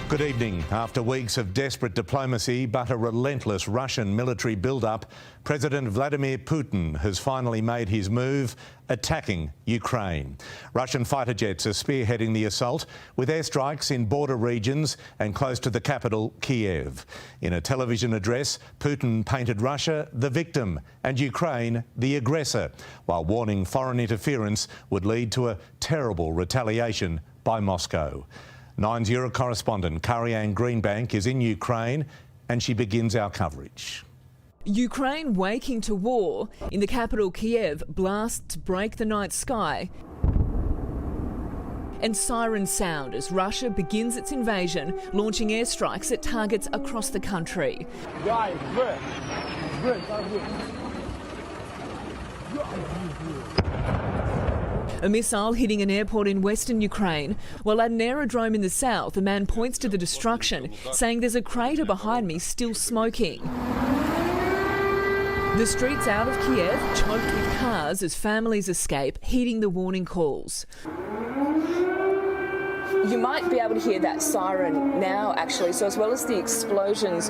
Good evening. After weeks of desperate diplomacy but a relentless Russian military build-up, President Vladimir Putin has finally made his move, attacking Ukraine. Russian fighter jets are spearheading the assault with airstrikes in border regions and close to the capital, Kiev. In a television address, Putin painted Russia the victim and Ukraine the aggressor, while warning foreign interference would lead to a terrible retaliation by Moscow. Nine's Euro correspondent Kari-Anne Greenbank is in Ukraine and she begins our coverage. Ukraine waking to war. In the capital Kiev, blasts break the night sky and sirens sound as Russia begins its invasion, launching airstrikes at targets across the country. A missile hitting an airport in western Ukraine, while at an aerodrome in the south, a man points to the destruction, saying there's a crater behind me still smoking. The streets out of Kiev choked with cars as families escape, heeding the warning calls. You might be able to hear that siren now, actually. So as well as the explosions,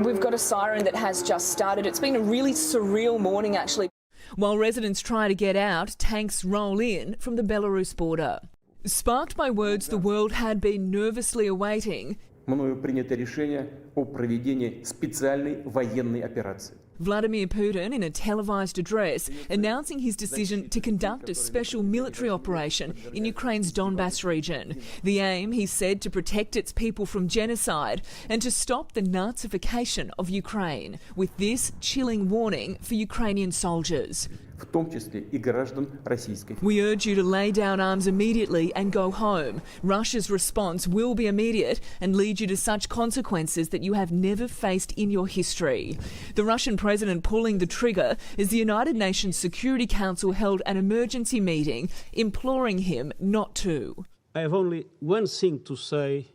we've got a siren that has just started. It's been a really surreal morning, actually. While residents try to get out, tanks roll in from the Belarus border. Sparked by words the world had been nervously awaiting, Мною принято решение о проведении специальной военной операции. Vladimir Putin, in a televised address, announcing his decision to conduct a special military operation in Ukraine's Donbass region. The aim, he said, to protect its people from genocide and to stop the Nazification of Ukraine, with this chilling warning for Ukrainian soldiers. В том числе и граждан Российской Федерации. We urge you to lay down arms immediately and go home. Russia's response will be immediate and lead you to such consequences that you have never faced in your history. The Russian president pulling the trigger as the United Nations Security Council held an emergency meeting, imploring him not to. I have only one thing to say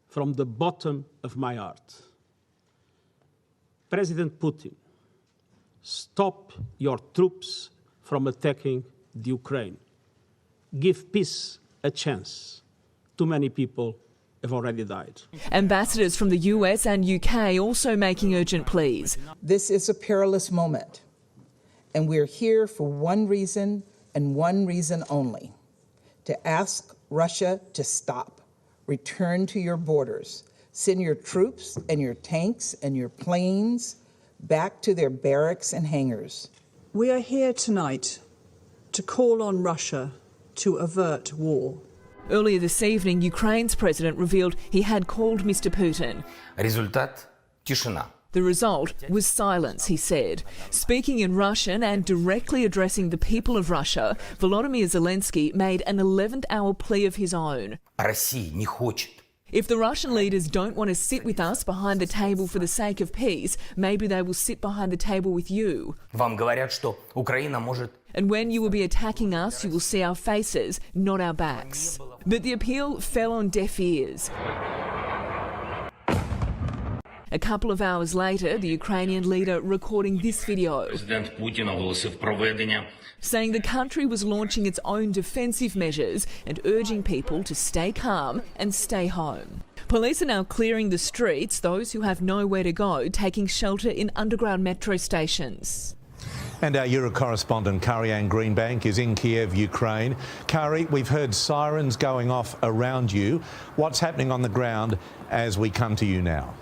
from the bottom of my heart. President Putin, stop your troops from attacking the Ukraine. Give peace a chance. Too many people have already died. Ambassadors from the US and UK also making urgent pleas. This is a perilous moment, and we're here for one reason and one reason only: to ask Russia to stop, return to your borders, send your troops and your tanks and your planes back to their barracks and hangars. We are here tonight to call on Russia to avert war. Earlier this evening, Ukraine's president revealed he had called Mr. Putin. Результат – тишина. The result was silence, he said. Speaking in Russian and directly addressing the people of Russia, Volodymyr Zelensky made an 11th-hour plea of his own. Россия не хочет. If the Russian leaders don't want to sit with us behind the table for the sake of peace, maybe they will sit behind the table with you. Вам говорят, что Украина может. And when you will be attacking us, you will see our faces, not our backs. But the appeal fell on deaf ears. A couple of hours later, the Ukrainian leader recording this video, Президент Путін оголосив проведення saying the country was launching its own defensive measures and urging people to stay calm and stay home. Police are now clearing the streets, those who have nowhere to go taking shelter in underground metro stations. And our Euro correspondent Kari-Anne Greenbank is in Kiev, Ukraine. Kari, we've heard sirens going off around you. What's happening on the ground as we come to you now?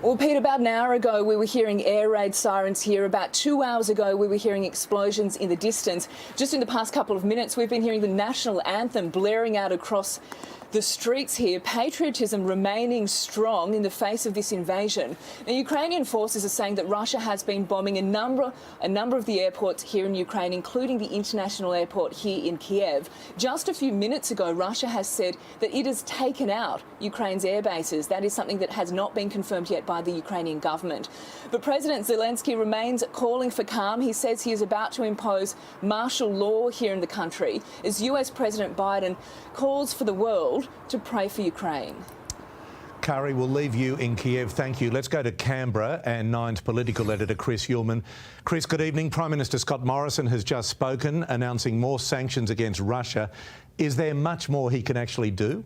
Well, Pete, about an hour ago we were hearing air raid sirens here. About 2 hours ago we were hearing explosions in the distance. Just in the past couple of minutes we've been hearing the national anthem blaring out across the streets here, patriotism remaining strong in the face of this invasion. Now, Ukrainian forces are saying that Russia has been bombing a number of the airports here in Ukraine, including the international airport here in Kiev. Just a few minutes ago, Russia has said that it has taken out Ukraine's air bases. That is something that has not been confirmed yet by the Ukrainian government. But President Zelensky remains calling for calm. He says he is about to impose martial law here in the country as US President Biden calls for the world to pray for Ukraine. Kari, we'll leave you in Kiev. Thank you. Let's go to Canberra and Nine's political editor, Chris Uhlmann. Chris, good evening. Prime Minister Scott Morrison has just spoken, announcing more sanctions against Russia. Is there much more he can actually do?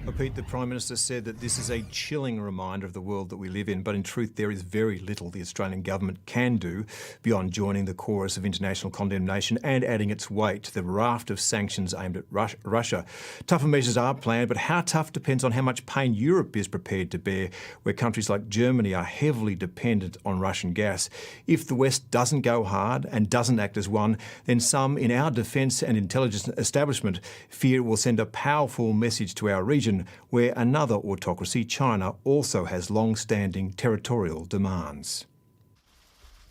Well, Pete, the Prime Minister said that this is a chilling reminder of the world that we live in, but in truth there is very little the Australian government can do beyond joining the chorus of international condemnation and adding its weight to the raft of sanctions aimed at Russia. Tougher measures are planned, but how tough depends on how much pain Europe is prepared to bear, where countries like Germany are heavily dependent on Russian gas. If the West doesn't go hard and doesn't act as one, then some in our defence and intelligence establishment fear it will send a powerful message to our region, where another autocracy, China, also has long-standing territorial demands.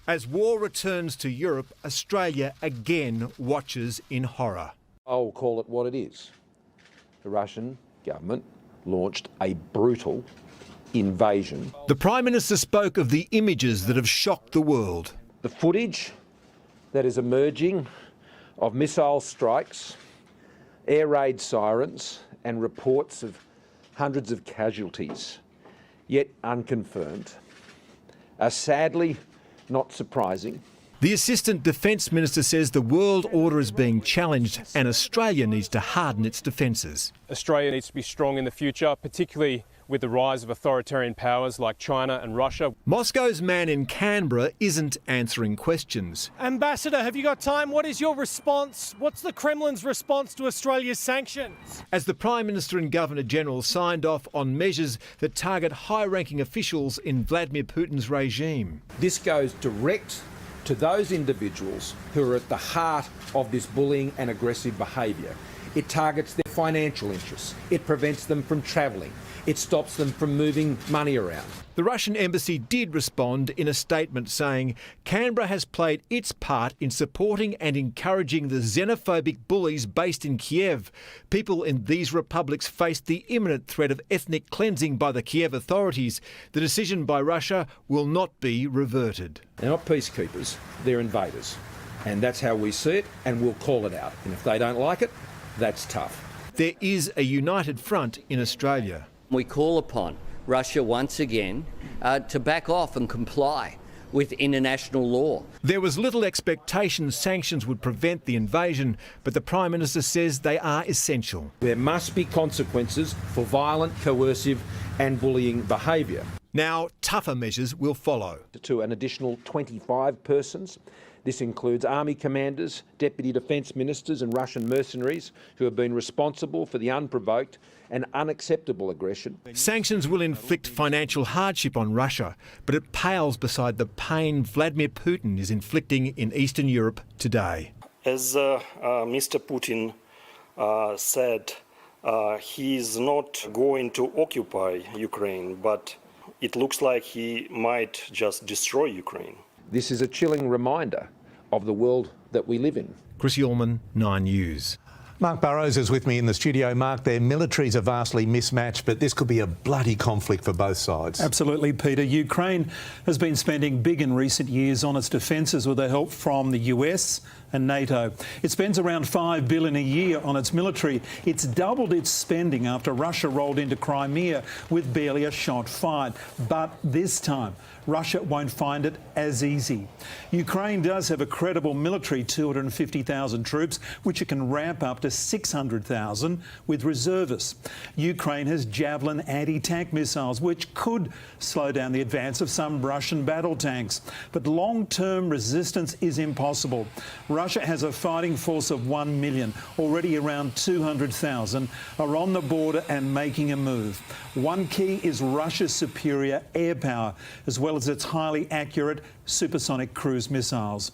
As war returns to Europe, Australia again watches in horror. I'll call it what it is. The Russian government launched a brutal invasion. The Prime Minister spoke of the images that have shocked the world. The footage that is emerging of missile strikes, air raid sirens, and reports of hundreds of casualties, yet unconfirmed, are sadly not surprising. The Assistant Defence Minister says the world order is being challenged and Australia needs to harden its defences. Australia needs to be strong in the future, particularly with the rise of authoritarian powers like China and Russia. Moscow's man in Canberra isn't answering questions. Ambassador, have you got time? What is your response? What's the Kremlin's response to Australia's sanctions? As the Prime Minister and Governor-General signed off on measures that target high-ranking officials in Vladimir Putin's regime. This goes direct to those individuals who are at the heart of this bullying and aggressive behaviour. It targets their financial interests. It prevents them from travelling. It stops them from moving money around. The Russian embassy did respond in a statement saying Canberra has played its part in supporting and encouraging the xenophobic bullies based in Kiev. People in these republics face the imminent threat of ethnic cleansing by the Kiev authorities. The decision by Russia will not be reverted. They're not peacekeepers, they're invaders. And that's how we see it, and we'll call it out. And if they don't like it, that's tough. There is a united front in Australia. We call upon Russia once again to back off and comply with international law. There was little expectation sanctions would prevent the invasion, but the Prime Minister says they are essential. There must be consequences for violent, coercive and bullying behaviour. Now, tougher measures will follow. To an additional 25 persons. This includes army commanders, deputy defence ministers and Russian mercenaries who have been responsible for the unprovoked and unacceptable aggression. Sanctions will inflict financial hardship on Russia, but it pales beside the pain Vladimir Putin is inflicting in Eastern Europe today. As Mr. Putin said, he is not going to occupy Ukraine, but it looks like he might just destroy Ukraine. This is a chilling reminder of the world that we live in. Chris Ullman, 9 News. Mark Burrows is with me in the studio. Mark, their militaries are vastly mismatched, but this could be a bloody conflict for both sides. Absolutely, Peter. Ukraine has been spending big in recent years on its defences with the help from the US and NATO. It spends around $5 billion a year on its military. It's doubled its spending after Russia rolled into Crimea with barely a shot fired. But this time, Russia won't find it as easy. Ukraine does have a credible military, 250,000 troops, which it can ramp up to 600,000 with reservists. Ukraine has Javelin anti-tank missiles, which could slow down the advance of some Russian battle tanks. But long-term resistance is impossible. Russia has a fighting force of 1 million. Already around 200,000 are on the border and making a move. One key is Russia's superior air power, as well as its highly accurate supersonic cruise missiles.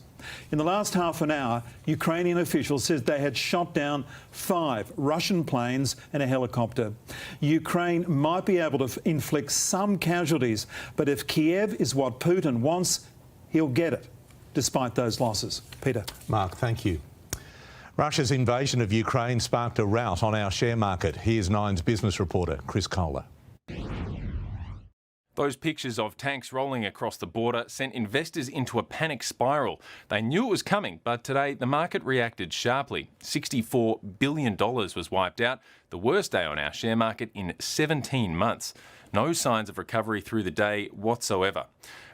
In the last half an hour, Ukrainian officials said they had shot down 5 Russian planes and a helicopter. Ukraine might be able to inflict some casualties, but if Kiev is what Putin wants, he'll get it, despite those losses. Peter. Mark, thank you. Russia's invasion of Ukraine sparked a rout on our share market. Here's Nine's business reporter, Chris Kohler. Those pictures of tanks rolling across the border sent investors into a panic spiral. They knew it was coming, but today the market reacted sharply. $64 billion was wiped out, the worst day on our share market in 17 months. No signs of recovery through the day whatsoever.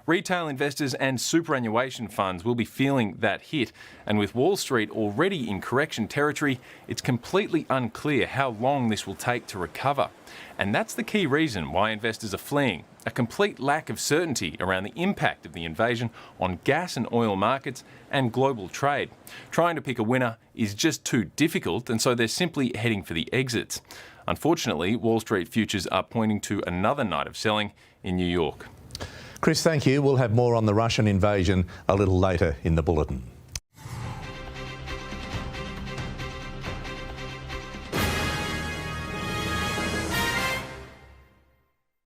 Retail investors and superannuation funds will be feeling that hit, and with Wall Street already in correction territory, it's completely unclear how long this will take to recover. And that's the key reason why investors are fleeing: a complete lack of certainty around the impact of the invasion on gas and oil markets and global trade. Trying to pick a winner is just too difficult, and so they're simply heading for the exits. Unfortunately, Wall Street futures are pointing to another night of selling in New York. Chris, thank you. We'll have more on the Russian invasion a little later in the bulletin.